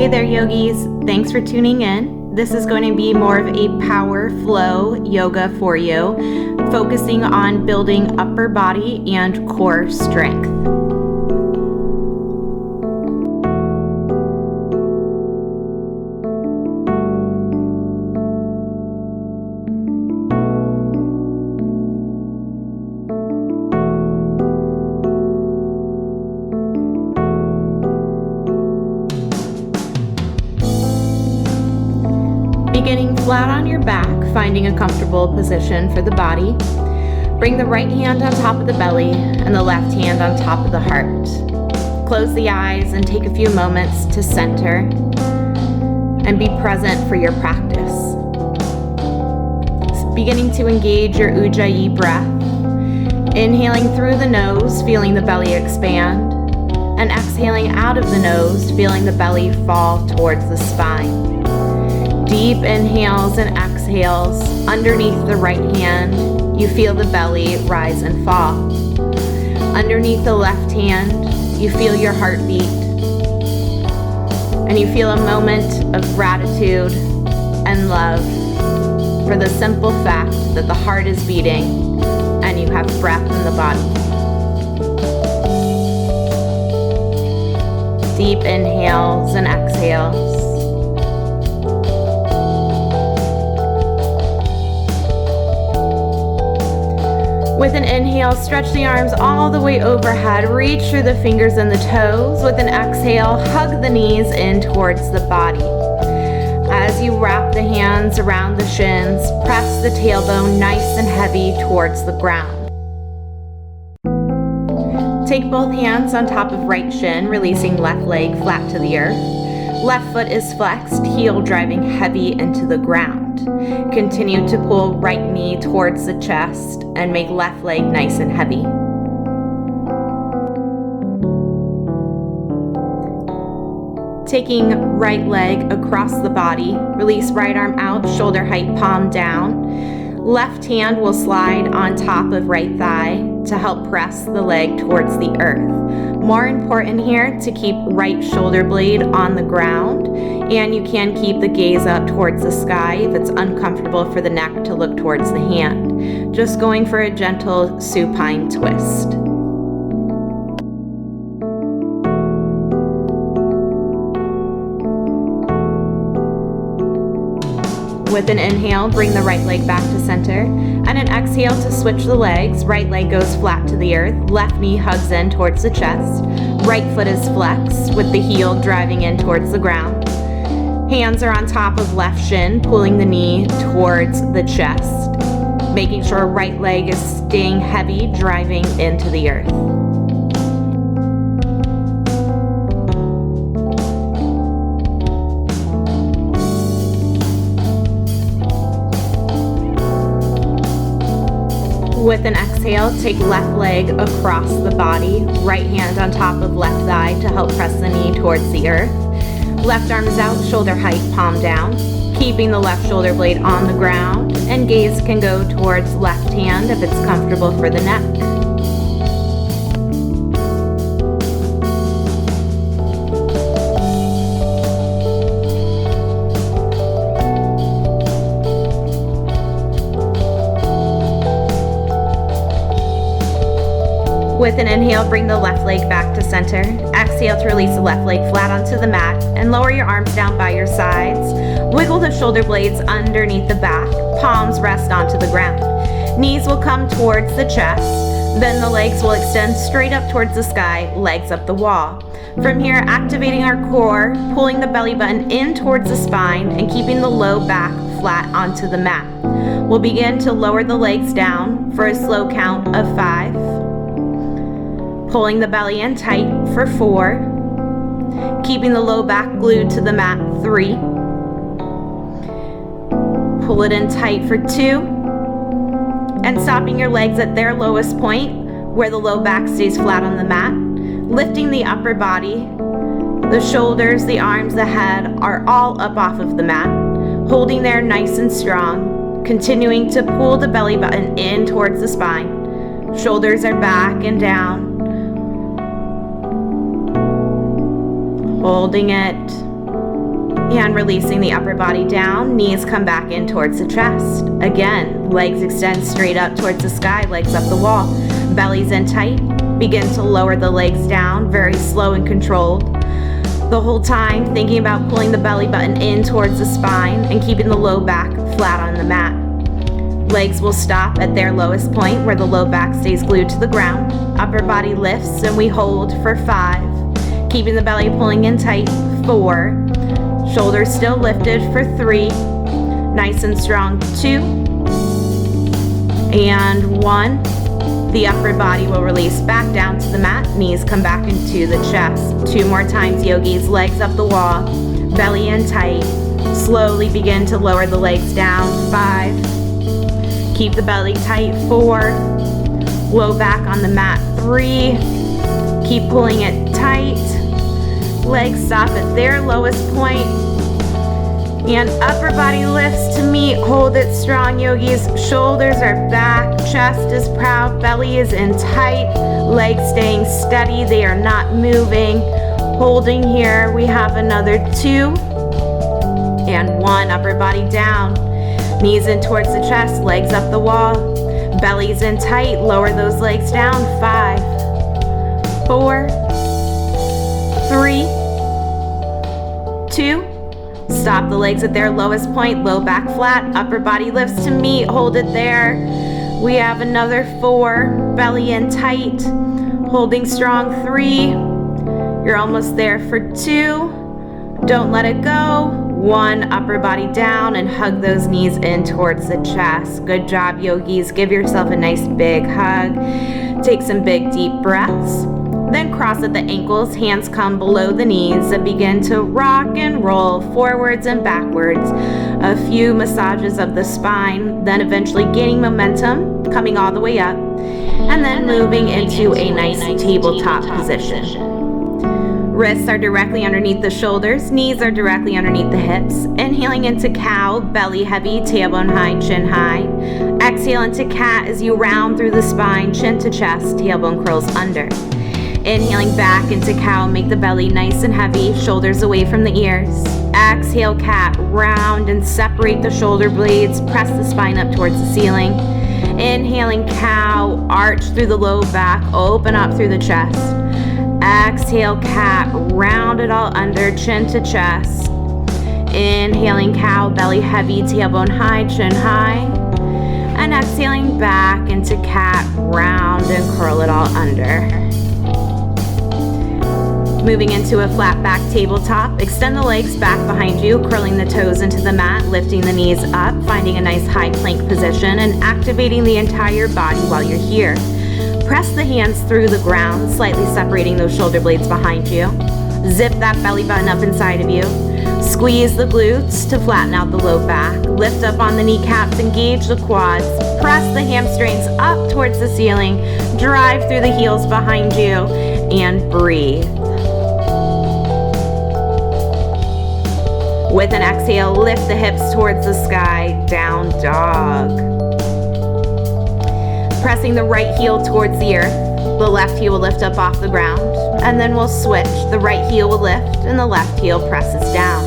Hey there, yogis. Thanks for tuning in. This is going to be more of a power flow yoga for you, focusing on building upper body and core strength. Beginning flat on your back, finding a comfortable position for the body. Bring the right hand on top of the belly and the left hand on top of the heart. Close the eyes and take a few moments to center and be present for your practice. Beginning to engage your Ujjayi breath. Inhaling through the nose, feeling the belly expand, and exhaling out of the nose, feeling the belly fall towards the spine. Deep inhales and exhales. Underneath the right hand, you feel the belly rise and fall. Underneath the left hand, you feel your heartbeat. And you feel a moment of gratitude and love for the simple fact that the heart is beating and you have breath in the body. Deep inhales and exhales. With an inhale, stretch the arms all the way overhead. Reach through the fingers and the toes. With an exhale, hug the knees in towards the body. As you wrap the hands around the shins, press the tailbone nice and heavy towards the ground. Take both hands on top of right shin, releasing left leg flat to the earth. Left foot is flexed, heel driving heavy into the ground. Continue to pull right knee towards the chest and make left leg nice and heavy. Taking right leg across the body, release right arm out, shoulder height, palm down. Left hand will slide on top of right thigh to help press the leg towards the earth. More important here to keep right shoulder blade on the ground, and you can keep the gaze up towards the sky if it's uncomfortable for the neck to look towards the hand. Just going for a gentle supine twist. With an inhale, bring the right leg back to center, and an exhale to switch the legs. Right leg goes flat to the earth, left knee hugs in towards the chest, right foot is flexed with the heel driving in towards the ground. Hands are on top of left shin, pulling the knee towards the chest, making sure right leg is staying heavy, driving into the earth. With an exhale, take left leg across the body, right hand on top of left thigh to help press the knee towards the earth. Left arm is out, shoulder height, palm down, keeping the left shoulder blade on the ground, and gaze can go towards left hand if it's comfortable for the neck. With an inhale, bring the left leg back to center. Exhale to release the left leg flat onto the mat and lower your arms down by your sides. Wiggle the shoulder blades underneath the back. Palms rest onto the ground. Knees will come towards the chest. Then the legs will extend straight up towards the sky, legs up the wall. From here, activating our core, pulling the belly button in towards the spine and keeping the low back flat onto the mat. We'll begin to lower the legs down for a slow count of 5. Pulling the belly in tight for 4, keeping the low back glued to the mat 3, pull it in tight for 2, and stopping your legs at their lowest point where the low back stays flat on the mat, lifting the upper body, the shoulders, the arms, the head are all up off of the mat, holding there nice and strong, continuing to pull the belly button in towards the spine, shoulders are back and down, holding it, And releasing the upper body down, knees come back in towards the chest. Again, legs extend straight up towards the sky, legs up the wall. Belly's in tight. Begin to lower the legs down, very slow and controlled. The whole time thinking about pulling the belly button in towards the spine and keeping the low back flat on the mat. Legs will stop at their lowest point where the low back stays glued to the ground. Upper body lifts and we hold for 5. Keeping the belly pulling in tight, 4. Shoulders still lifted for 3. Nice and strong, 2. And 1. The upper body will release back down to the mat. Knees come back into the chest. 2 more times, yogis. Legs up the wall. Belly in tight. Slowly begin to lower the legs down. 5. Keep the belly tight. 4. Low back on the mat. 3. Keep pulling it tight. Legs stop at their lowest point. And upper body lifts to meet. Hold it strong, yogis. Shoulders are back. Chest is proud. Belly is in tight. Legs staying steady. They are not moving. Holding here. We have another 2. And 1. Upper body down. Knees in towards the chest. Legs up the wall. Belly's in tight. Lower those legs down. 5, 4, 3, 2. Stop the legs at their lowest point, low back flat, upper body lifts to meet, hold it there. We have another 4, belly in tight, holding strong, 3. You're almost there for 2. Don't let it go. 1, upper body down and hug those knees in towards the chest. Good job, yogis. Give yourself a nice big hug. Take some big deep breaths. Then cross at the ankles, hands come below the knees and begin to rock and roll forwards and backwards. A few massages of the spine, then eventually gaining momentum, coming all the way up, and then moving into a nice tabletop position. Wrists are directly underneath the shoulders, knees are directly underneath the hips. Inhaling into cow, belly heavy, tailbone high, chin high. Exhale into cat as you round through the spine, chin to chest, tailbone curls under. Inhaling back into cow, make the belly nice and heavy, shoulders away from the ears. Exhale, cat, round and separate the shoulder blades, press the spine up towards the ceiling. Inhaling cow, arch through the low back, open up through the chest. Exhale, cat, round it all under, chin to chest. Inhaling cow, belly heavy, tailbone high, chin high. And exhaling back into cat, round and curl it all under. Moving into a flat back tabletop, extend the legs back behind you, curling the toes into the mat, lifting the knees up, finding a nice high plank position, and activating the entire body while you're here. Press the hands through the ground, slightly separating those shoulder blades behind you. Zip that belly button up inside of you. Squeeze the glutes to flatten out the low back. Lift up on the kneecaps, engage the quads. Press the hamstrings up towards the ceiling. Drive through the heels behind you and breathe. With an exhale, lift the hips towards the sky, down dog. Pressing the right heel towards the earth, the left heel will lift up off the ground, and then we'll switch. The right heel will lift, and the left heel presses down.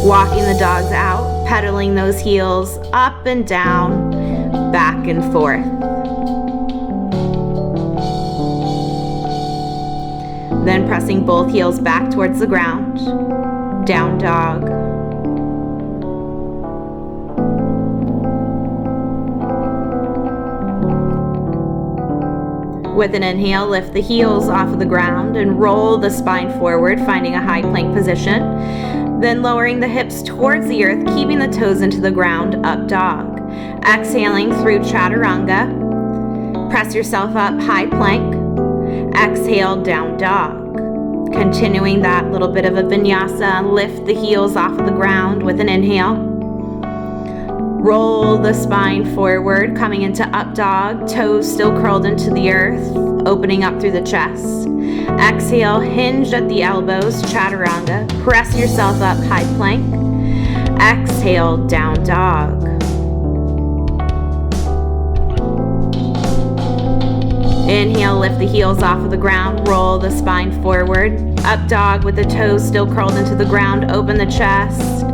Walking the dogs out, pedaling those heels up and down, back and forth. Then pressing both heels back towards the ground, down dog. With an inhale, lift the heels off of the ground and roll the spine forward, finding a high plank position. Then lowering the hips towards the earth, keeping the toes into the ground, up dog. Exhaling through chaturanga. Press yourself up, high plank. Exhale, down dog. Continuing that little bit of a vinyasa, lift the heels off of the ground with an inhale. Roll the spine forward, coming into up dog, toes still curled into the earth, opening up through the chest. Exhale, hinge at the elbows, chaturanga. Press yourself up, high plank. Exhale, down dog. Inhale, lift the heels off of the ground, roll the spine forward. Up dog with the toes still curled into the ground, open the chest.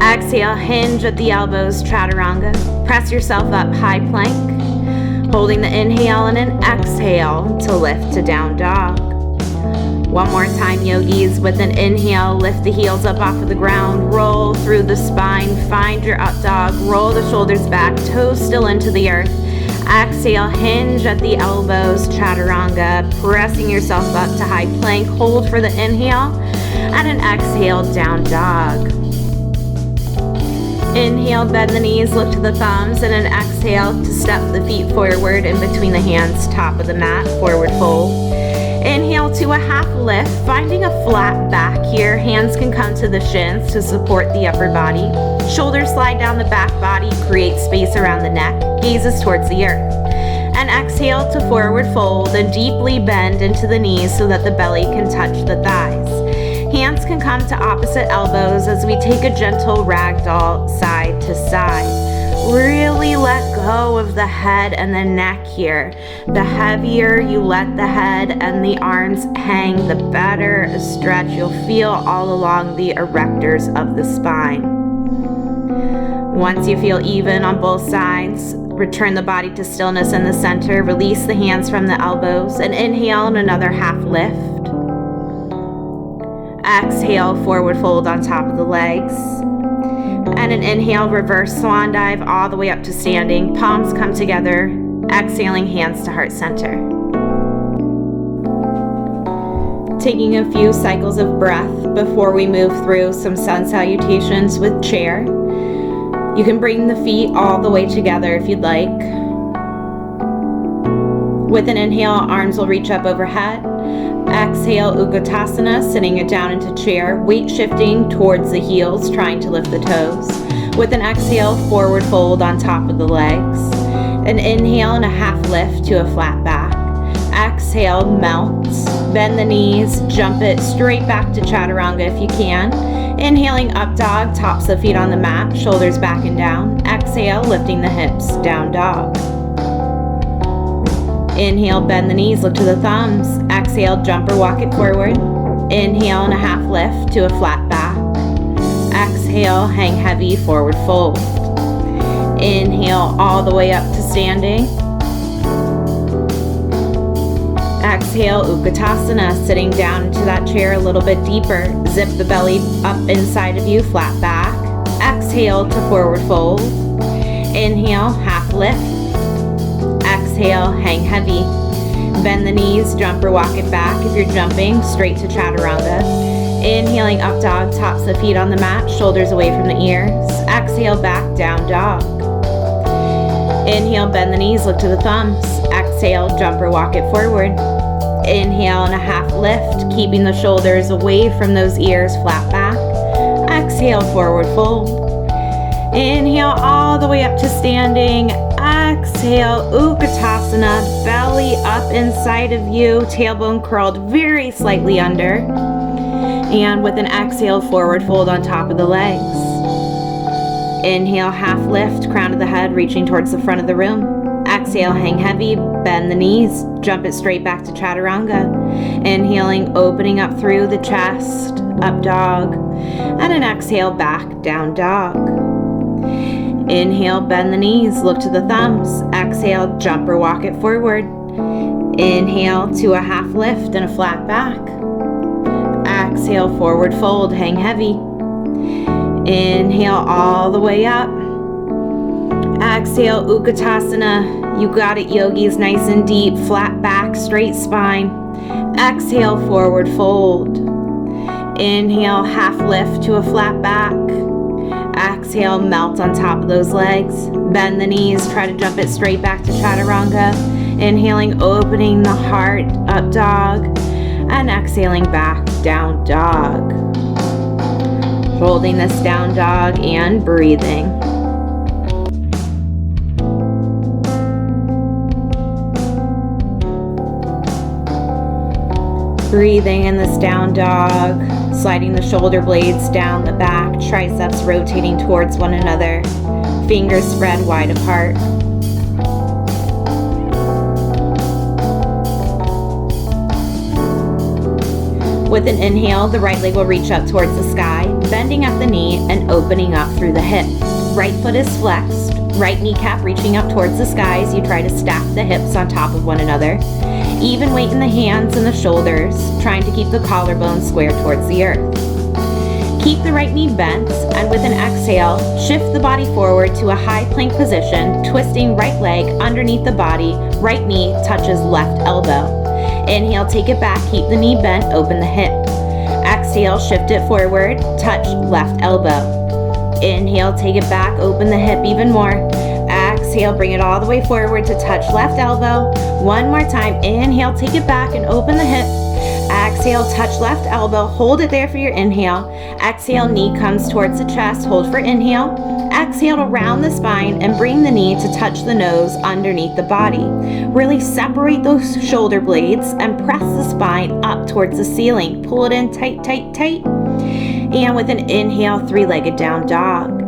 Exhale, hinge at the elbows, chaturanga. Press yourself up, high plank. Holding the inhale and an exhale to lift to down dog. One more time, yogis. With an inhale, lift the heels up off of the ground, roll through the spine, find your up dog, roll the shoulders back, toes still into the earth. Exhale, hinge at the elbows, chaturanga, pressing yourself up to high plank. Hold for the inhale and an exhale, down dog. Inhale, bend the knees, look to the thumbs, and an exhale to step the feet forward in between the hands, top of the mat, forward fold. Inhale to a half lift, finding a flat back here. Hands can come to the shins to support the upper body. Shoulders slide down the back body, create space around the neck, gazes towards the earth. And exhale to forward fold and deeply bend into the knees so that the belly can touch the thighs. Hands can come to opposite elbows as we take a gentle ragdoll side to side. Really let go of the head and the neck here. The heavier you let the head and the arms hang, the better a stretch you'll feel all along the erectors of the spine. Once you feel even on both sides, return the body to stillness in the center. Release the hands from the elbows and inhale in another half lift. Exhale, forward fold on top of the legs. And an inhale, reverse swan dive all the way up to standing. Palms come together. Exhaling, hands to heart center. Taking a few cycles of breath before we move through some sun salutations with chair. You can bring the feet all the way together if you'd like. With an inhale, arms will reach up overhead. Exhale, Utkatasana, sitting it down into chair, weight shifting towards the heels, trying to lift the toes. With an exhale, forward fold on top of the legs. An inhale and a half lift to a flat back. Exhale, melt. Bend the knees, jump it straight back to chaturanga if you can. Inhaling up dog, tops the feet on the mat, shoulders back and down. Exhale, lifting the hips, down dog. Inhale, bend the knees, look to the thumbs. Exhale, jump or walk it forward. Inhale and a half lift to a flat back. Exhale, hang heavy, forward fold. Inhale all the way up to standing. Exhale, Utkatasana, sitting down into that chair a little bit deeper. Zip the belly up inside of you, flat back. Exhale to forward fold. Inhale, half lift. Exhale, hang heavy. Bend the knees, jump or walk it back if you're jumping, straight to chaturanga. Inhaling up dog, tops the feet on the mat, shoulders away from the ears. Exhale, back, down dog. Inhale, bend the knees, look to the thumbs. Exhale, jump or walk it forward. Inhale and a half lift, keeping the shoulders away from those ears, flat back. Exhale, forward fold. Inhale all the way up to standing. Exhale, Utkatasana, belly up inside of you, tailbone curled very slightly under. And with an exhale, forward fold on top of the legs. Inhale, half lift, crown of the head reaching towards the front of the room. Exhale, hang heavy, bend the knees, jump it straight back to chaturanga. Inhaling, opening up through the chest, up dog. And an exhale, back, down dog. Inhale, bend the knees, look to the thumbs. Exhale, jump or walk it forward. Inhale to a half lift and a flat back. Exhale, forward fold, hang heavy. Inhale all the way up. Exhale, Utkatasana. You got it, yogis, nice and deep, flat back, straight spine. Exhale, forward fold. Inhale, half lift to a flat back. Exhale, melt on top of those legs. Bend the knees, try to jump it straight back to chaturanga. Inhaling, opening the heart, up dog. And exhaling back, down dog. Holding this down dog and breathing. Breathing in this down dog, sliding the shoulder blades down the back, triceps rotating towards one another, fingers spread wide apart. With an inhale, the right leg will reach up towards the sky, bending at the knee and opening up through the hip. Right foot is flexed, right kneecap reaching up towards the sky as you try to stack the hips on top of one another. Even weight in the hands and the shoulders, trying to keep the collarbone square towards the earth. Keep the right knee bent, and with an exhale, shift the body forward to a high plank position, twisting right leg underneath the body, right knee touches left elbow. Inhale, take it back, keep the knee bent, open the hip. Exhale, shift it forward, touch left elbow. Inhale, take it back, open the hip even more. Exhale, bring it all the way forward to touch left elbow. One more time, inhale, take it back and open the hip. Exhale, touch left elbow, hold it there for your inhale. Exhale, knee comes towards the chest, hold for inhale. Exhale to round the spine and bring the knee to touch the nose underneath the body. Really separate those shoulder blades and press the spine up towards the ceiling. Pull it in tight, tight, tight. And with an inhale, three-legged down dog.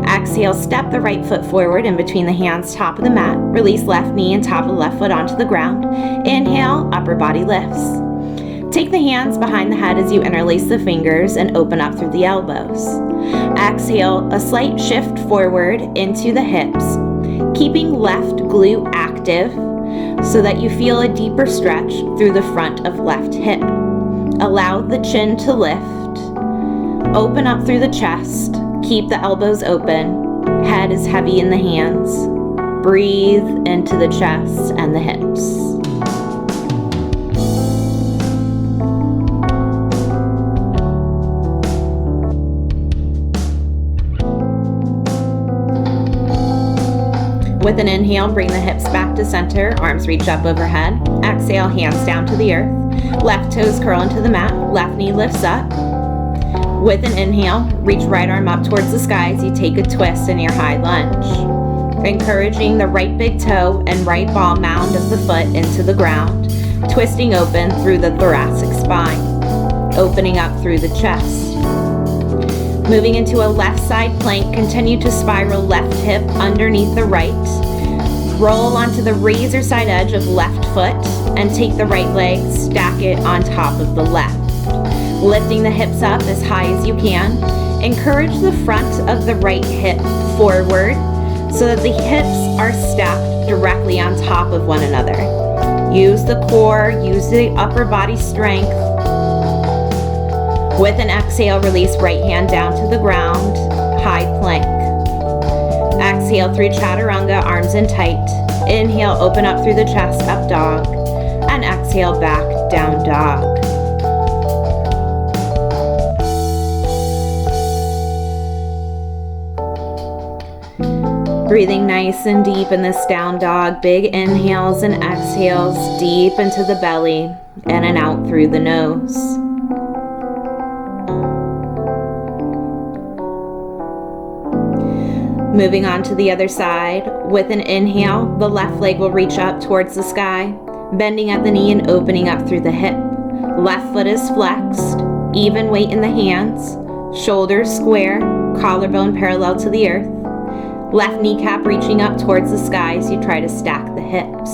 Exhale, step the right foot forward in between the hands, top of the mat. Release left knee and top of the left foot onto the ground. Inhale, upper body lifts. Take the hands behind the head as you interlace the fingers and open up through the elbows. Exhale, a slight shift forward into the hips, keeping left glute active so that you feel a deeper stretch through the front of left hip. Allow the chin to lift. Open up through the chest. Keep the elbows open. Head is heavy in the hands. Breathe into the chest and the hips. With an inhale, bring the hips back to center, arms reach up overhead. Exhale, hands down to the earth. Left toes curl into the mat, left knee lifts up. With an inhale, reach right arm up towards the sky as you take a twist in your high lunge. Encouraging the right big toe and right ball mound of the foot into the ground, twisting open through the thoracic spine, opening up through the chest. Moving into a left side plank, continue to spiral left hip underneath the right. Roll onto the razor side edge of left foot and take the right leg, stack it on top of the left. Lifting the hips up as high as you can. Encourage the front of the right hip forward so that the hips are stacked directly on top of one another. Use the core, use the upper body strength. With an exhale, release right hand down to the ground, high plank. Exhale through chaturanga, arms in tight. Inhale, open up through the chest, up dog. And exhale, back, down dog. Breathing nice and deep in this down dog. Big inhales and exhales deep into the belly, in and out through the nose. Moving on to the other side. With an inhale, the left leg will reach up towards the sky, bending at the knee and opening up through the hip. Left foot is flexed, even weight in the hands, shoulders square, collarbone parallel to the earth. Left kneecap reaching up towards the sky as you try to stack the hips.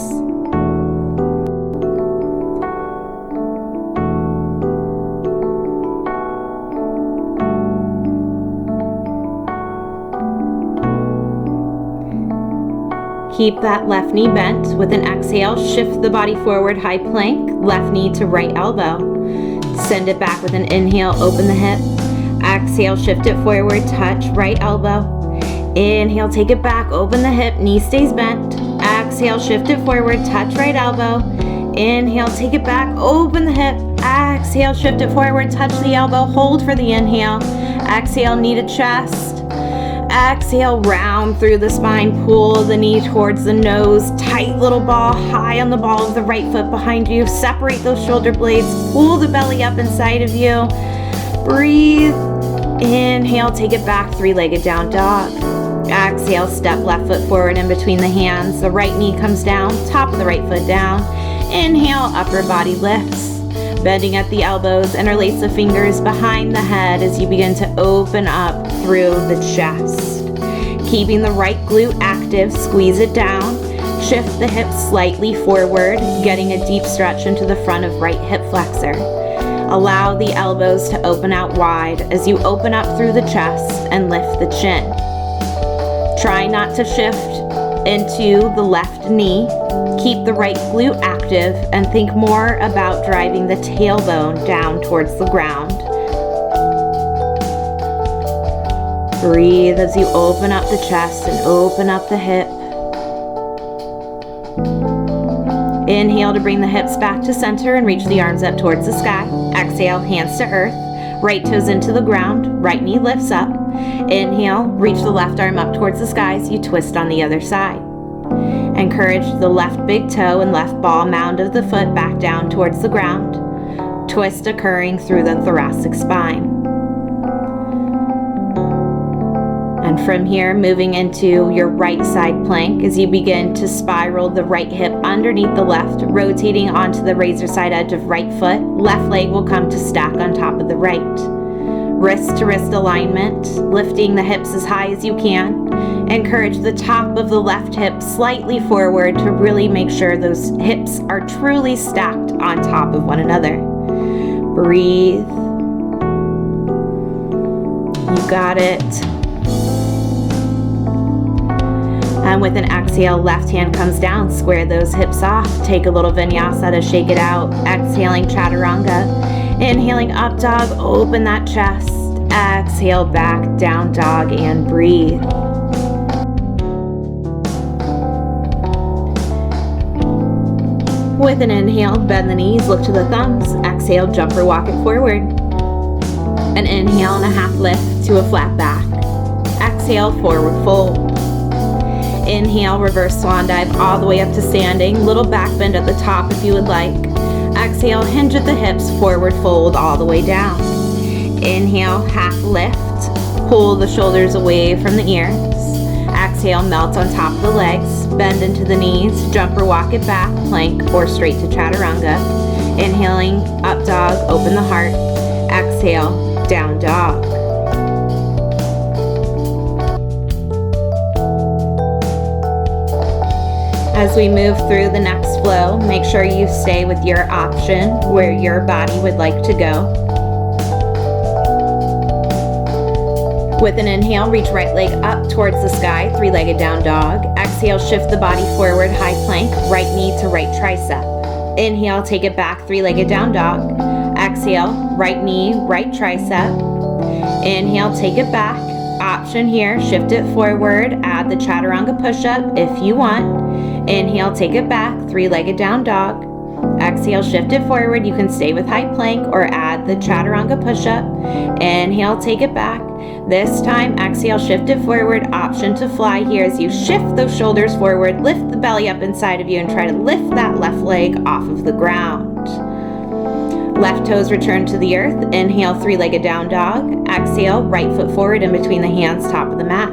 Keep that left knee bent. With an exhale, shift the body forward, high plank, left knee to right elbow. Send it back with an inhale, open the hip. Exhale, shift it forward, touch right elbow. Inhale, take it back, open the hip, knee stays bent. Exhale, shift it forward, touch right elbow. Inhale, take it back, open the hip. Exhale, shift it forward, touch the elbow, hold for the inhale. Exhale, knee to chest. Exhale, round through the spine, pull the knee towards the nose, tight little ball, high on the ball of the right foot behind you. Separate those shoulder blades, pull the belly up inside of you. Breathe. Inhale, take it back, three-legged down dog. Exhale, step left foot forward in between the hands. The right knee comes down, top of the right foot down. Inhale, upper body lifts. Bending at the elbows, interlace the fingers behind the head as you begin to open up through the chest. Keeping the right glute active, squeeze it down. Shift the hips slightly forward, getting a deep stretch into the front of right hip flexor. Allow the elbows to open out wide as you open up through the chest and lift the chin. Try not to shift into the left knee. Keep the right glute active and think more about driving the tailbone down towards the ground. Breathe as you open up the chest and open up the hip. Inhale to bring the hips back to center and reach the arms up towards the sky. Exhale, hands to earth. Right toes into the ground. Right knee lifts up. Inhale, reach the left arm up towards the sky as you twist on the other side. Encourage the left big toe and left ball mound of the foot back down towards the ground. Twist occurring through the thoracic spine. And from here, moving into your right side plank as you begin to spiral the right hip underneath the left, rotating onto the razor side edge of right foot. Left leg will come to stack on top of the right. Wrist to wrist alignment, lifting the hips as high as you can. Encourage the top of the left hip slightly forward to really make sure those hips are truly stacked on top of one another. Breathe. You got it. And with an exhale, left hand comes down, square those hips off. Take a little vinyasa to shake it out. Exhaling, chaturanga. Inhaling, up dog, open that chest. Exhale, back, down dog, and breathe. With an inhale, bend the knees, look to the thumbs. Exhale, jump or walk it forward. An inhale and a half lift to a flat back. Exhale, forward fold. Inhale, reverse swan dive all the way up to standing. Little back bend at the top if you would like. Exhale, hinge at the hips, forward fold all the way down. Inhale, half lift. Pull the shoulders away from the ears. Exhale, melt on top of the legs. Bend into the knees, jump or walk it back, plank or straight to chaturanga. Inhaling, up dog, open the heart. Exhale, down dog. As we move through the next flow, make sure you stay with your option where your body would like to go. With an inhale, reach right leg up towards the sky, three-legged down dog. Exhale, shift the body forward, high plank, right knee to right tricep. Inhale, take it back, three-legged down dog. Exhale, right knee, right tricep. Inhale, take it back. Option here, shift it forward, add the chaturanga push-up if you want. Inhale, take it back, three-legged down dog. Exhale, shift it forward. You can stay with high plank or add the chaturanga push-up. Inhale, take it back. This time, exhale, shift it forward. Option to fly here as you shift those shoulders forward, lift the belly up inside of you, and try to lift that left leg off of the ground. Left toes return to the earth. Inhale, three-legged down dog. Exhale, right foot forward in between the hands, top of the mat.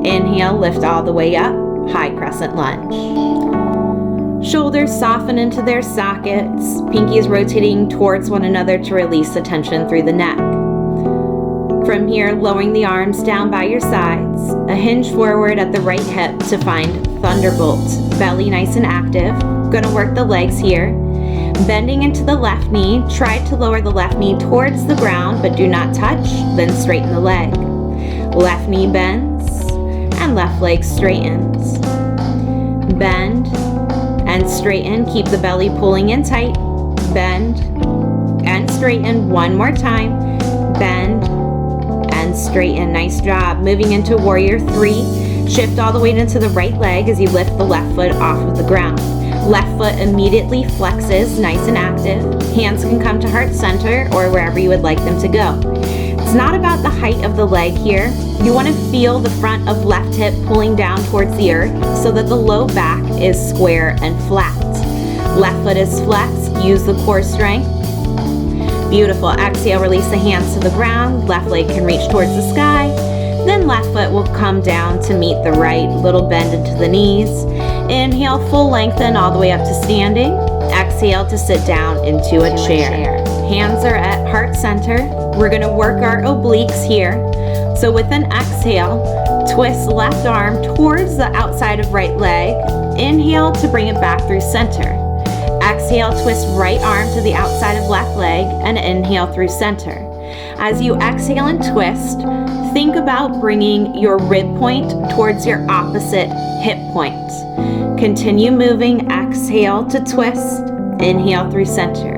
Inhale, lift all the way up, high crescent lunge. Shoulders soften into their sockets. Pinkies rotating towards one another to release the tension through the neck. From here, lowering the arms down by your sides. A hinge forward at the right hip to find thunderbolt. Belly nice and active. Gonna work the legs here. Bending into the left knee. Try to lower the left knee towards the ground, but do not touch. Then straighten the leg. Left knee bends and left leg straightens. Bend and straighten. Keep the belly pulling in tight. Bend and straighten. One more time. Bend and straighten. Nice job. Moving into warrior three. Shift all the way into the right leg as you lift the left foot off of the ground. Left foot immediately flexes, nice and active. Hands can come to heart center or wherever you would like them to go. It's not about the height of the leg here. You want to feel the front of left hip pulling down towards the earth so that the low back is square and flat. Left foot is flexed. Use the core strength. Beautiful. Exhale, release the hands to the ground. Left leg can reach towards the sky. Then left foot will come down to meet the right. Little bend into the knees. Inhale, full lengthen all the way up to standing. Exhale to sit down into a chair. Hands are at heart center. We're going to work our obliques here. So with an exhale, twist left arm towards the outside of right leg. Inhale to bring it back through center. Exhale, twist right arm to the outside of left leg and inhale through center. As you exhale and twist, think about bringing your rib point towards your opposite hip point. Continue moving. Exhale to twist. Inhale through center.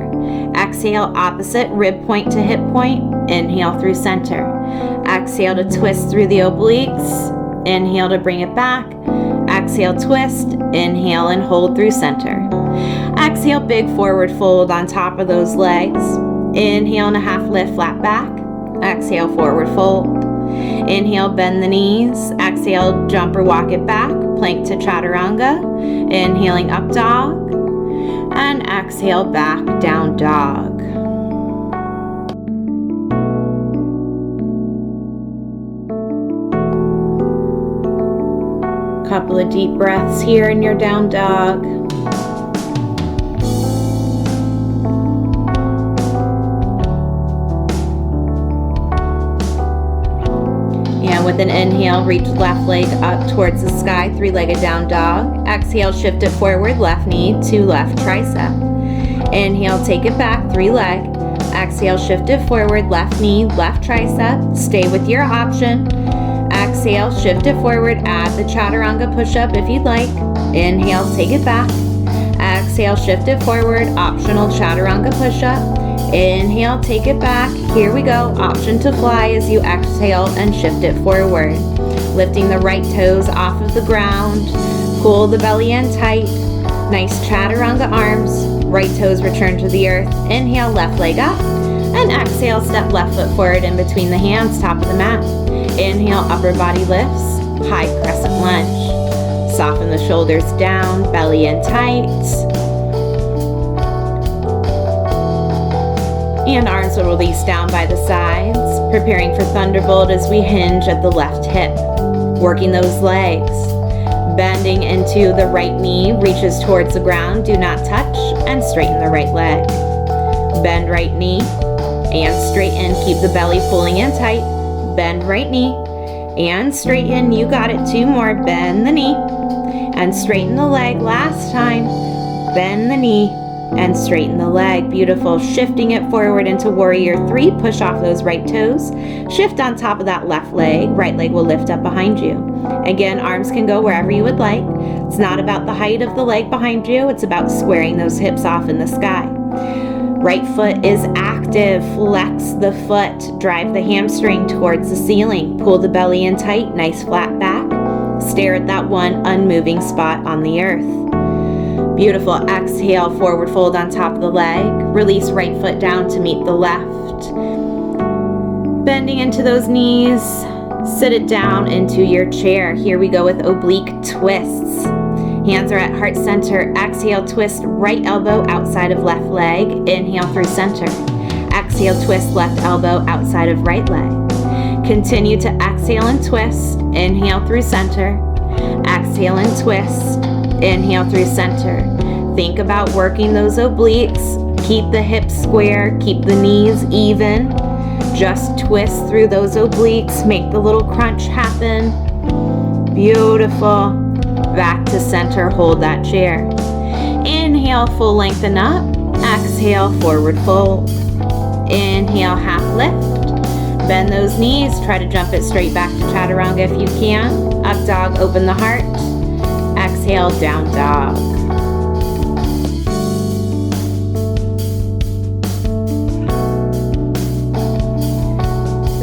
Exhale, opposite rib point to hip point. Inhale through center. Exhale to twist through the obliques. Inhale to bring it back. Exhale, twist. Inhale and hold through center. Exhale, big forward fold on top of those legs. Inhale and a half lift, flat back. Exhale, forward fold. Inhale, bend the knees. Exhale, jump or walk it back. Plank to chaturanga. Inhaling, up dog. And exhale, back, down dog. Couple of deep breaths here in your down dog. And with an inhale, reach left leg up towards the sky, three-legged down dog. Exhale, shift it forward, left knee to left tricep. Inhale, take it back, three leg. Exhale, shift it forward, left knee, left tricep. Stay with your option. Exhale, shift it forward, add the chaturanga push-up if you'd like. Inhale, take it back. Exhale, shift it forward, optional chaturanga push-up. Inhale, take it back. Here we go, option to fly as you exhale and shift it forward. Lifting the right toes off of the ground. Pull the belly in tight. Nice chaturanga arms. Right toes return to the earth. Inhale, left leg up. And exhale, step left foot forward in between the hands, top of the mat. Inhale, upper body lifts, high crescent lunge. Soften the shoulders down, belly in tight. And arms will release down by the sides, preparing for Thunderbolt as we hinge at the left hip. Working those legs. Bending into the right knee, reaches towards the ground, do not touch, and straighten the right leg. Bend right knee, and straighten, keep the belly pulling in tight. Bend right knee and straighten. You got it. Two more. Bend the knee and straighten the leg. Last time. Bend the knee and straighten the leg. Beautiful. Shifting it forward into warrior three. Push off those right toes. Shift on top of that left leg. Right leg will lift up behind you. Again, arms can go wherever you would like. It's not about the height of the leg behind you. It's about squaring those hips off in the sky. Right foot is active. Flex the foot. Drive the hamstring towards the ceiling. Pull the belly in tight. Nice flat back. Stare at that one unmoving spot on the earth. Beautiful. Exhale, forward fold on top of the leg. Release right foot down to meet the left. Bending into those knees. Sit it down into your chair. Here we go with oblique twists. Hands are at heart center. Exhale, twist right elbow outside of left leg. Inhale through center. Exhale, twist left elbow outside of right leg. Continue to exhale and twist. Inhale through center. Exhale and twist. Inhale through center. Think about working those obliques. Keep the hips square. Keep the knees even. Just twist through those obliques. Make the little crunch happen. Beautiful. Back to center, hold that chair. Inhale, full lengthen up. Exhale, forward fold. Inhale, half lift. Bend those knees, try to jump it straight back to chaturanga if you can. Up dog, open the heart. Exhale, down dog.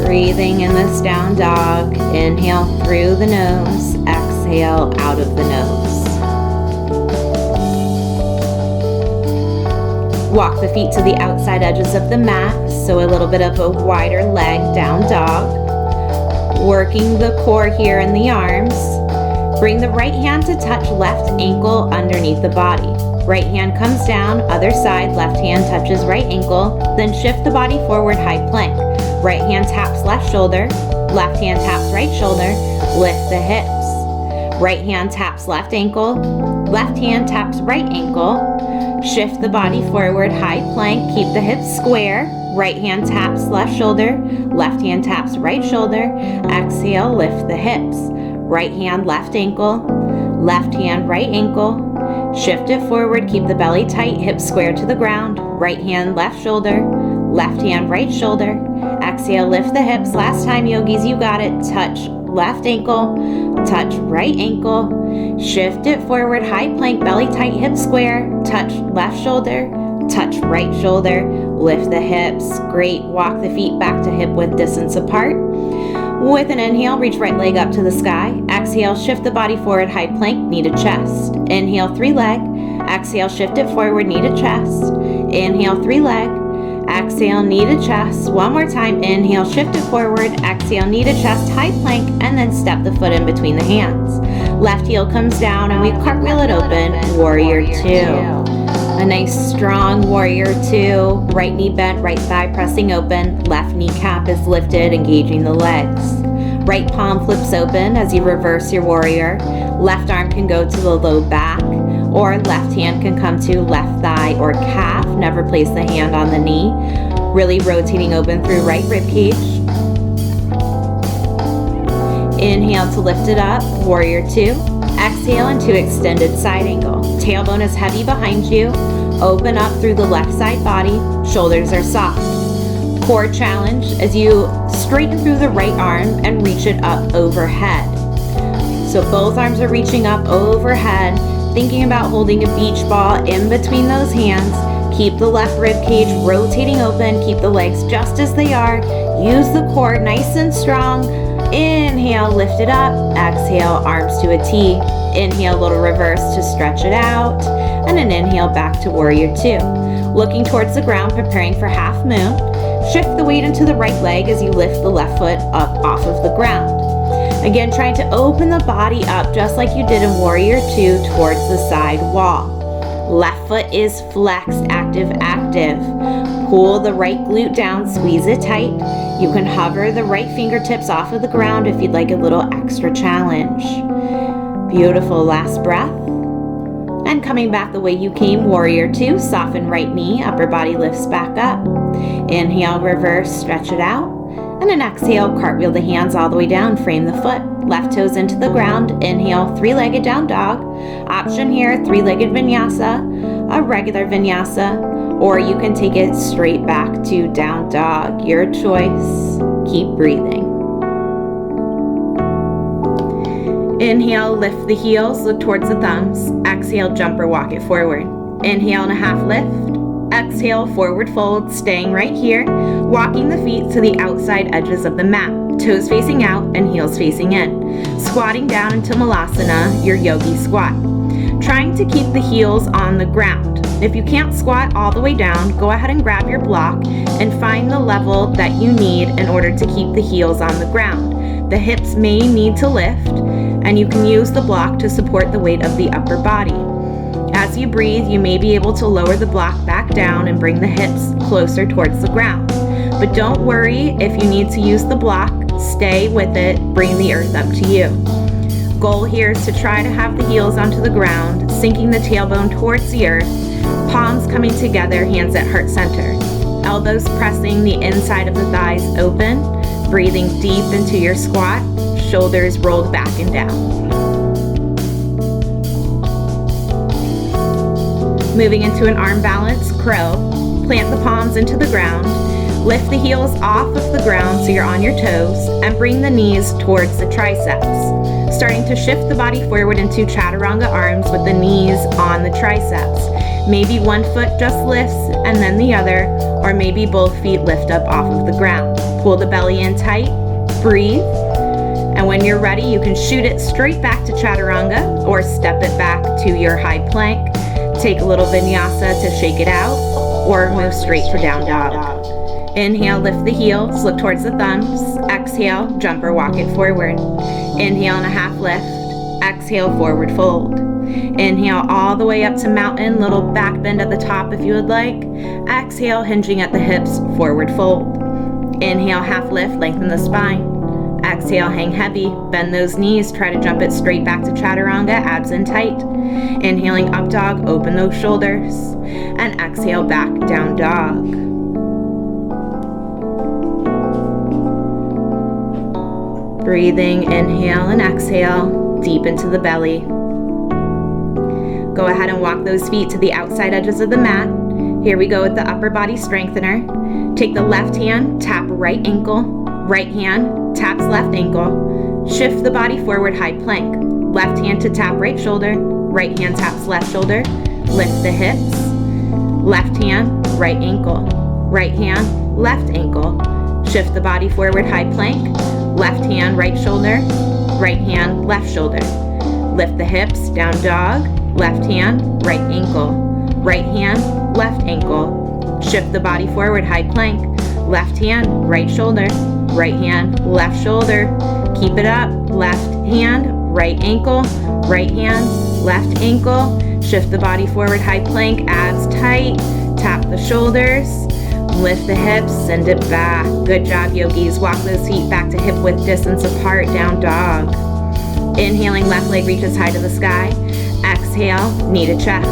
Breathing in this down dog. Inhale through the nose. Exhale out of the nose. Walk the feet to the outside edges of the mat, so a little bit of a wider leg, down dog. Working the core here in the arms. Bring the right hand to touch left ankle underneath the body. Right hand comes down, other side, left hand touches right ankle, then shift the body forward, high plank. Right hand taps left shoulder, left hand taps right shoulder, lift the hips. Right hand taps left ankle, left hand taps right ankle, shift the body forward, high plank, keep the hips square, right hand taps left shoulder, left hand taps right shoulder, exhale, lift the hips. Right hand left ankle, left hand right ankle, Shift it forward, keep the belly tight, hips square to the ground. Right hand, left shoulder, left hand, right shoulder. Exhale, lift the hips. Last time, yogis, you got it. Touch left ankle, touch right ankle. Shift it forward, high plank, belly tight, hips square. Touch left shoulder, touch right shoulder. Lift the hips. Great. Walk the feet back to hip width distance apart. With an inhale, reach right leg up to the sky. Exhale, shift the body forward, high plank, knee to chest. Inhale, 3 leg. Exhale, shift it forward, knee to chest. Inhale, 3 leg. Exhale, knee to chest. One more time. Inhale, shift it forward. Exhale, knee to chest, high plank, and then step the foot in between the hands. Left heel comes down and we cartwheel it open. Warrior 2. A nice strong warrior 2. Right knee bent, right thigh pressing open. Left kneecap is lifted, engaging the legs. Right palm flips open as you reverse your warrior. Left arm can go to the low back, or left hand can come to left thigh or calf. Never place the hand on the knee. Really rotating open through right rib cage. Inhale to lift it up, warrior 2. Exhale into extended side angle. Tailbone is heavy behind you. Open up through the left side body. Shoulders are soft. Core challenge as you straighten through the right arm and reach it up overhead. So both arms are reaching up overhead, thinking about holding a beach ball in between those hands. Keep the left rib cage rotating open. Keep the legs just as they are. Use the core nice and strong. Inhale, lift it up. Exhale, arms to a T. Inhale, little reverse to stretch it out. And an inhale back to warrior 2. Looking towards the ground, preparing for half moon. Shift the weight into the right leg as you lift the left foot up off of the ground. Again, trying to open the body up just like you did in warrior 2 towards the side wall. Left foot is flexed, active, active. Pull the right glute down, squeeze it tight. You can hover the right fingertips off of the ground if you'd like a little extra challenge. Beautiful, last breath. And coming back the way you came, warrior 2, soften right knee, upper body lifts back up. Inhale, reverse, stretch it out. And an exhale, cartwheel the hands all the way down, frame the foot. Left toes into the ground. Inhale, 3-legged down dog. Option here, 3-legged vinyasa, a regular vinyasa, or you can take it straight back to down dog. Your choice. Keep breathing. Inhale, lift the heels, look towards the thumbs. Exhale, jump or walk it forward. Inhale and a half lift. Exhale, forward fold, staying right here. Walking the feet to the outside edges of the mat. Toes facing out and heels facing in. Squatting down into Malasana, your yogi squat. Trying to keep the heels on the ground. If you can't squat all the way down, go ahead and grab your block and find the level that you need in order to keep the heels on the ground. The hips may need to lift, and you can use the block to support the weight of the upper body. As you breathe, you may be able to lower the block back down and bring the hips closer towards the ground. But don't worry if you need to use the block, stay with it, bring the earth up to you. Goal here is to try to have the heels onto the ground, sinking the tailbone towards the earth, palms coming together, hands at heart center. Elbows pressing the inside of the thighs open, breathing deep into your squat, shoulders rolled back and down. Moving into an arm balance, crow. Plant the palms into the ground. Lift the heels off of the ground so you're on your toes and bring the knees towards the triceps. Starting to shift the body forward into chaturanga arms with the knees on the triceps. Maybe one foot just lifts and then the other, or maybe both feet lift up off of the ground. Pull the belly in tight, breathe, and when you're ready, you can shoot it straight back to chaturanga or step it back to your high plank. Take a little vinyasa to shake it out, or move straight to down dog. Inhale, lift the heels, look towards the thumbs. Exhale, jump or walk it forward. Inhale and a half lift. Exhale, forward fold. Inhale all the way up to mountain, little back bend at the top if you would like. Exhale, hinging at the hips, forward fold. Inhale, half lift, lengthen the spine. Exhale, hang heavy, bend those knees, try to jump it straight back to chaturanga, abs in tight. Inhaling up dog, open those shoulders. And exhale, back down dog. Breathing, inhale and exhale, deep into the belly. go ahead and walk those feet to the outside edges of the mat. Here we go with the upper body strengthener. Take the left hand, tap right ankle. Right hand taps left ankle. Shift the body forward, high plank. Left hand to tap right shoulder. Right hand taps left shoulder. Lift the hips. Left hand, right ankle. Right hand, left ankle. Shift the body forward, high plank. Left hand, right shoulder. Right hand, left shoulder. Lift the hips, down dog. Left hand, right ankle. Right hand, left ankle. Shift the body forward, high plank. Left hand, right shoulder. Right hand, left shoulder. Keep it up. Left hand, right ankle. Right hand, left ankle. Shift the body forward, high plank, abs tight. Tap the shoulders. Lift the hips, send it back. Good job, yogis. Walk those feet back to hip width distance apart, down dog. Inhaling, left leg reaches high to the sky. Exhale, knee to chest.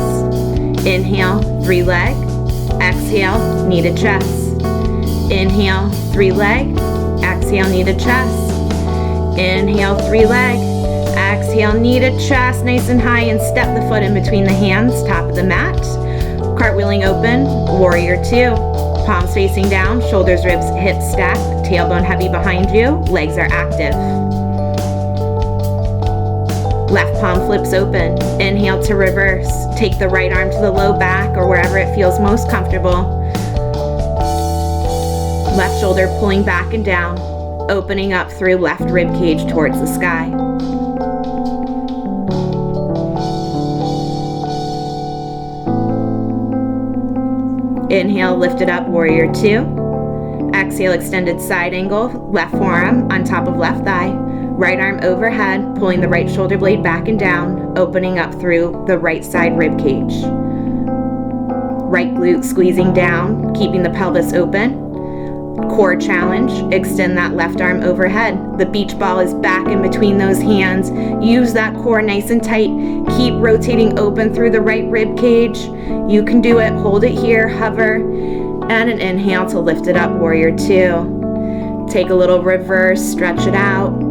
Inhale, 3 leg. Exhale, knee to chest. Inhale, 3 leg. Exhale, knee to chest. Inhale, 3 leg. Exhale, knee to chest, nice and high, and step the foot in between the hands, top of the mat. Cartwheeling open, warrior 2. Palms facing down, shoulders, ribs, hips stacked, tailbone heavy behind you, legs are active. Left palm flips open. Inhale to reverse. Take the right arm to the low back or wherever it feels most comfortable. Left shoulder pulling back and down, opening up through left rib cage towards the sky. Inhale, lift it up, warrior 2. Exhale, extended side angle, left forearm on top of left thigh. Right arm overhead, pulling the right shoulder blade back and down, opening up through the right side rib cage. Right glute squeezing down, keeping the pelvis open. Core challenge, extend that left arm overhead. The beach ball is back in between those hands. Use that core nice and tight. Keep rotating open through the right rib cage. You can do it. Hold it here, hover, and an inhale to lift it up, warrior 2. Take a little reverse, stretch it out.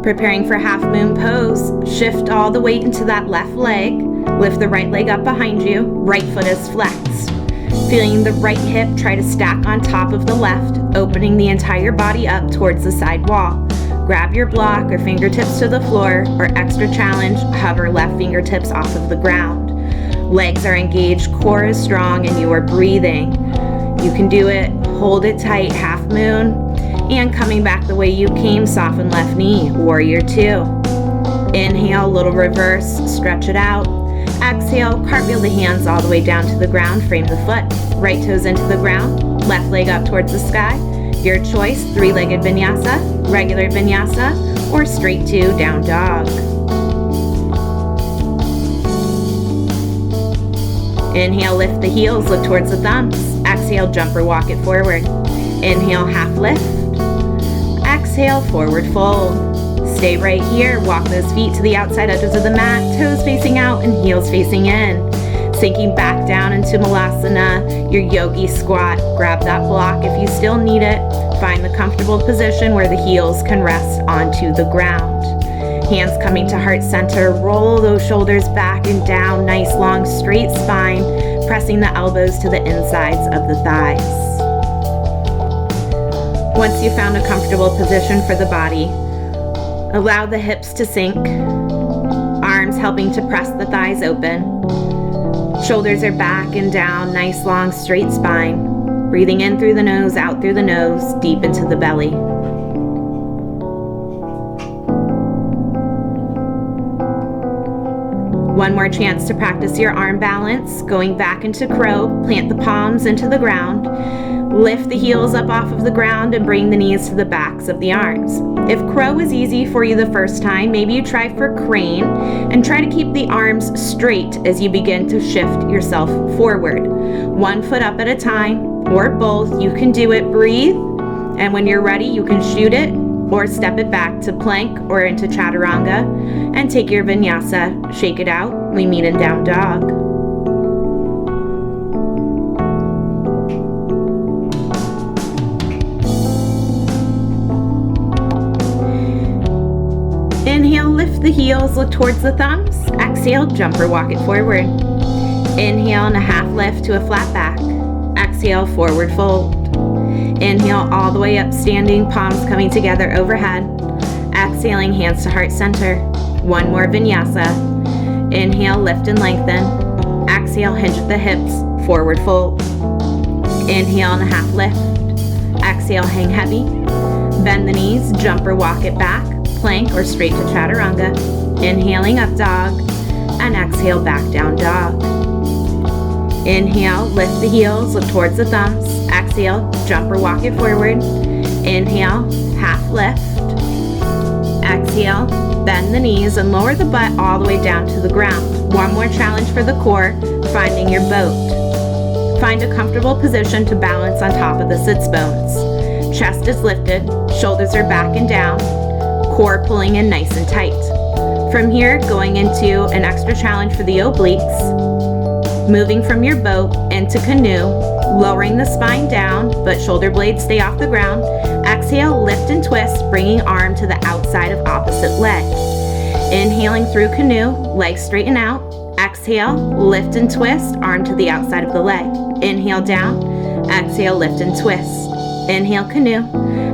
Preparing for half moon pose, shift all the weight into that left leg. Lift the right leg up behind you. Right foot is flexed. Feeling the right hip, try to stack on top of the left, opening the entire body up towards the side wall. Grab your block or fingertips to the floor, or extra challenge, hover left fingertips off of the ground. Legs are engaged, core is strong, and you are breathing. You can do it. Hold it tight, half moon. And coming back the way you came, soften left knee, warrior 2. Inhale, little reverse, stretch it out. Exhale, cartwheel the hands all the way down to the ground, frame the foot. Right toes into the ground, left leg up towards the sky. Your choice, 3-legged vinyasa, regular vinyasa, or straight 2, down dog. Inhale, lift the heels, look towards the thumbs. Exhale, jump or walk it forward. Inhale, half lift. Exhale, forward fold. Stay right here. Walk those feet to the outside edges of the mat, toes facing out and heels facing in. Sinking back down into Malasana, your yogi squat. Grab that block if you still need it. Find the comfortable position where the heels can rest onto the ground. Hands coming to heart center. Roll those shoulders back and down. Nice long straight spine. Pressing the elbows to the insides of the thighs. Once you've found a comfortable position for the body, allow the hips to sink, arms helping to press the thighs open. Shoulders are back and down, nice long straight spine. Breathing in through the nose, out through the nose, deep into the belly. One more chance to practice your arm balance, going back into crow, plant the palms into the ground. Lift the heels up off of the ground and bring the knees to the backs of the arms. If crow is easy for you the first time, maybe you try for crane and try to keep the arms straight as you begin to shift yourself forward. 1 foot up at a time, or both. You can do it. Breathe, and when you're ready, you can shoot it or step it back to plank or into chaturanga and take your vinyasa. Shake it out. We meet in down dog. Inhale, lift the the heels, look towards the thumbs. Exhale, jump or walk it forward. Inhale and a half lift to a flat back. Exhale, forward fold. Inhale all the way up, standing, palms coming together overhead. Exhaling, hands to heart center. One more vinyasa. Inhale, lift and lengthen. Exhale, hinge at the hips, forward fold. Inhale and a half lift. Exhale, hang heavy. Bend the knees, jump or walk it back, plank or straight to chaturanga. Inhaling up dog, and exhale, back down dog. Inhale, lift the heels, look towards the thumbs. Exhale, jump or walk it forward. Inhale, half lift. Exhale, bend the knees and lower the butt all the way down to the ground. One more challenge for the core, finding your boat. Find a comfortable position to balance on top of the sits bones. Chest is lifted, shoulders are back and down, core pulling in nice and tight. From here, going into an extra challenge for the obliques. Moving from your boat into canoe, lowering the spine down, but shoulder blades stay off the ground. Exhale, lift and twist, bringing arm to the outside of opposite leg. Inhaling through canoe, legs straighten out. Exhale, lift and twist, arm to the outside of the leg. Inhale down, exhale, lift and twist. Inhale canoe,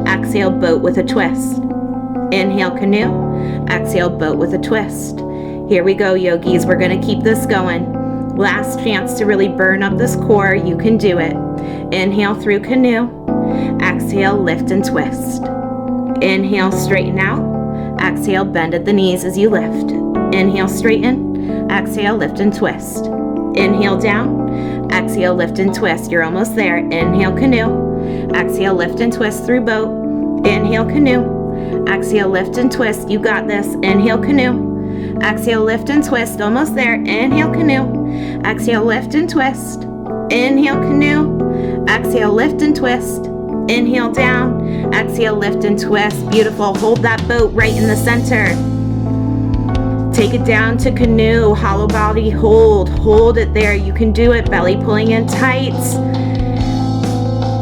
exhale boat with a twist. Inhale canoe, exhale boat with a twist. Here we go, yogis, we're gonna keep this going. Last chance to really burn up this core, you can do it. Inhale through canoe, exhale, lift and twist. Inhale, straighten out. Exhale, bend at the knees as you lift. Inhale, straighten. Exhale, lift and twist. Inhale down. Exhale, lift and twist. You're almost there. Inhale, canoe. Exhale, lift and twist through boat. Inhale, canoe. Exhale, lift and twist. You got this. Inhale, canoe. Exhale, lift and twist. Almost there. Inhale, canoe. Exhale, lift and twist. Inhale, canoe. Exhale, lift and twist. Inhale down. Exhale, lift and twist. Beautiful. Hold that boat right in the center. Take it down to canoe. Hollow body hold. Hold it there. You can do it. Belly pulling in tight.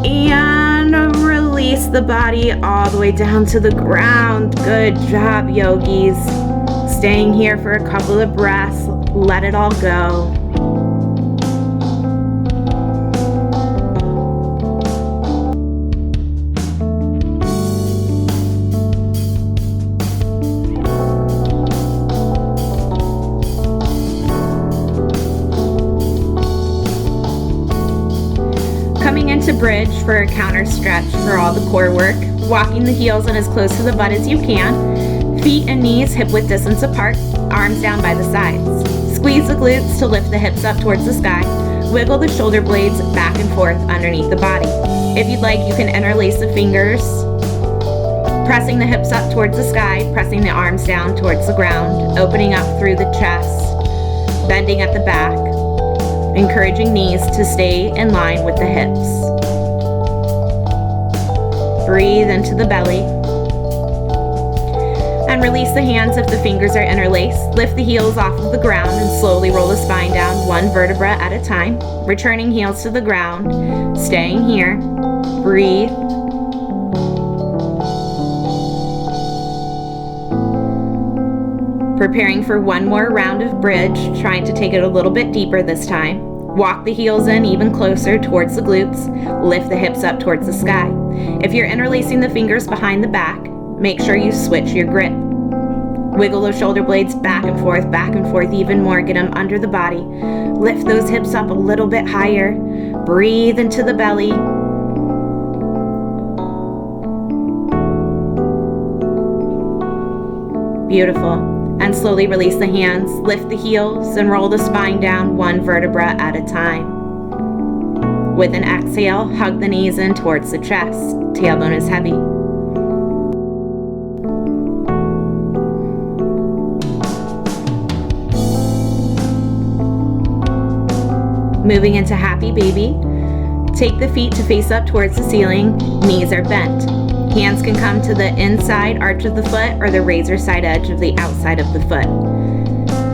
And release the body all the way down to the ground. Good job, yogis. Staying here for a couple of breaths. Let it all go. Coming into bridge for a counter stretch for all the core work. Walking the heels in as close to the butt as you can. Feet and knees hip width distance apart, arms down by the sides. Squeeze the glutes to lift the hips up towards the sky. Wiggle the shoulder blades back and forth underneath the body. If you'd like, you can interlace the fingers, pressing the hips up towards the sky, pressing the arms down towards the ground, opening up through the chest, bending at the back, encouraging knees to stay in line with the hips. Breathe into the belly. And release the hands if the fingers are interlaced. Lift the heels off of the ground and slowly roll the spine down one vertebra at a time. Returning heels to the ground. Staying here. Breathe. Preparing for one more round of bridge, trying to take it a little bit deeper this time. Walk the heels in even closer towards the glutes. Lift the hips up towards the sky. If you're interlacing the fingers behind the back, make sure you switch your grip. Wiggle those shoulder blades back and forth even more. Get them under the body. Lift those hips up a little bit higher. Breathe into the belly. Beautiful. And slowly release the hands. Lift the heels and roll the spine down one vertebra at a time. With an exhale, hug the knees in towards the chest. Tailbone is heavy. Moving into happy baby. Take the feet to face up towards the ceiling. Knees are bent. Hands can come to the inside arch of the foot or the razor side edge of the outside of the foot.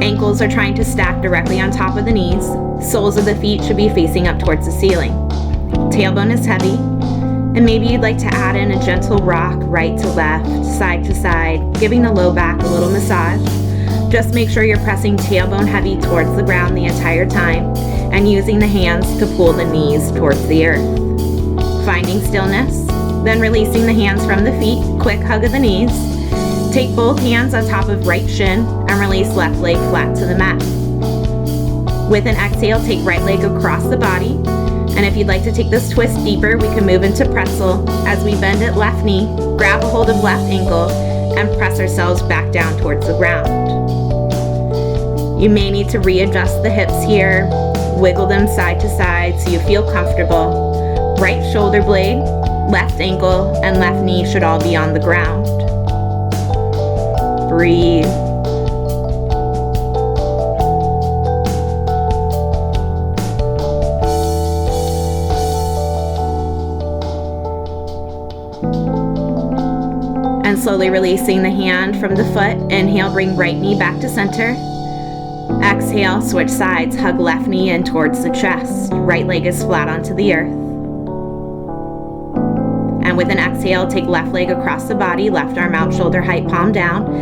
Ankles are trying to stack directly on top of the knees. Soles of the feet should be facing up towards the ceiling. Tailbone is heavy. And maybe you'd like to add in a gentle rock right to left, side to side, giving the low back a little massage. Just make sure you're pressing tailbone heavy towards the ground the entire time and using the hands to pull the knees towards the earth. Finding stillness, then releasing the hands from the feet, quick hug of the knees. Take both hands on top of right shin and release left leg flat to the mat. With an exhale, take right leg across the body. And if you'd like to take this twist deeper, we can move into pretzel as we bend at left knee, grab a hold of left ankle, and press ourselves back down towards the ground. You may need to readjust the hips here, wiggle them side to side so you feel comfortable. Right shoulder blade, left ankle, and left knee should all be on the ground. Breathe. And slowly releasing the hand from the foot. Inhale, bring right knee back to center. Exhale, switch sides, hug left knee in towards the chest. Right leg is flat onto the earth. And with an exhale, take left leg across the body, left arm out, shoulder height, palm down.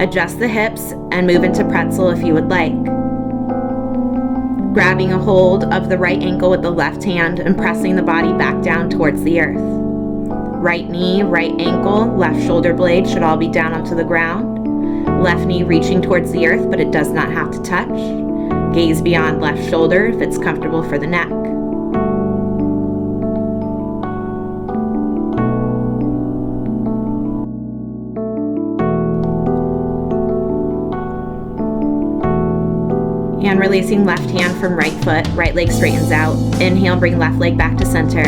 Adjust the hips and move into pretzel if you would like. Grabbing a hold of the right ankle with the left hand and pressing the body back down towards the earth. Right knee, right ankle, left shoulder blade should all be down onto the ground. Left knee reaching towards the earth, but it does not have to touch. Gaze beyond left shoulder if it's comfortable for the neck. And releasing left hand from right foot, right leg straightens out. Inhale, bring left leg back to center.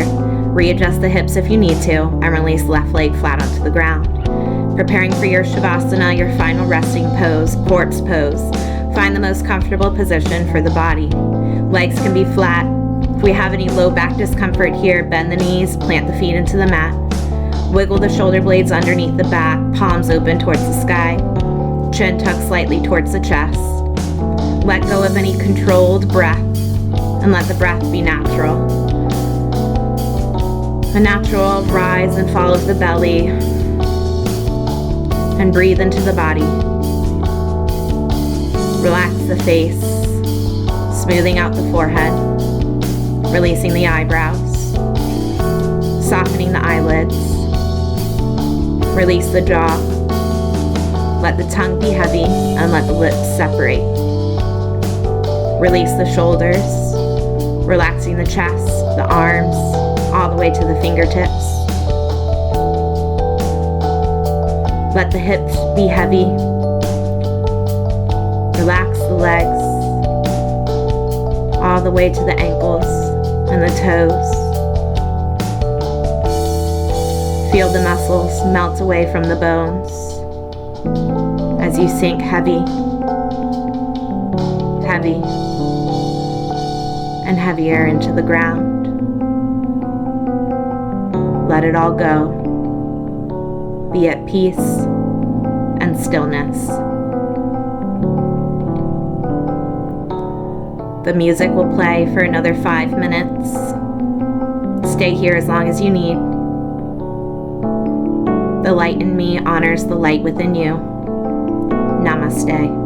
Readjust the hips if you need to, and release left leg flat onto the ground. Preparing for your Shavasana, your final resting pose, corpse pose. Find the most comfortable position for the body. Legs can be flat. If we have any low back discomfort here, bend the knees, plant the feet into the mat. Wiggle the shoulder blades underneath the back, palms open towards the sky. Chin tucked slightly towards the chest. Let go of any controlled breath and let the breath be natural. A natural rise and fall of the belly and breathe into the body. Relax the face, smoothing out the forehead, releasing the eyebrows, softening the eyelids. Release the jaw. Let the tongue be heavy and let the lips separate. Release the shoulders, relaxing the chest, the arms, all the way to the fingertips. Let the hips be heavy. Relax the legs, all the way to the ankles and the toes. Feel the muscles melt away from the bones as you sink heavy, heavy, and heavier into the ground. Let it all go. Be at peace and stillness. The music will play for another 5 minutes. Stay here as long as you need. The light in me honors the light within you. Namaste.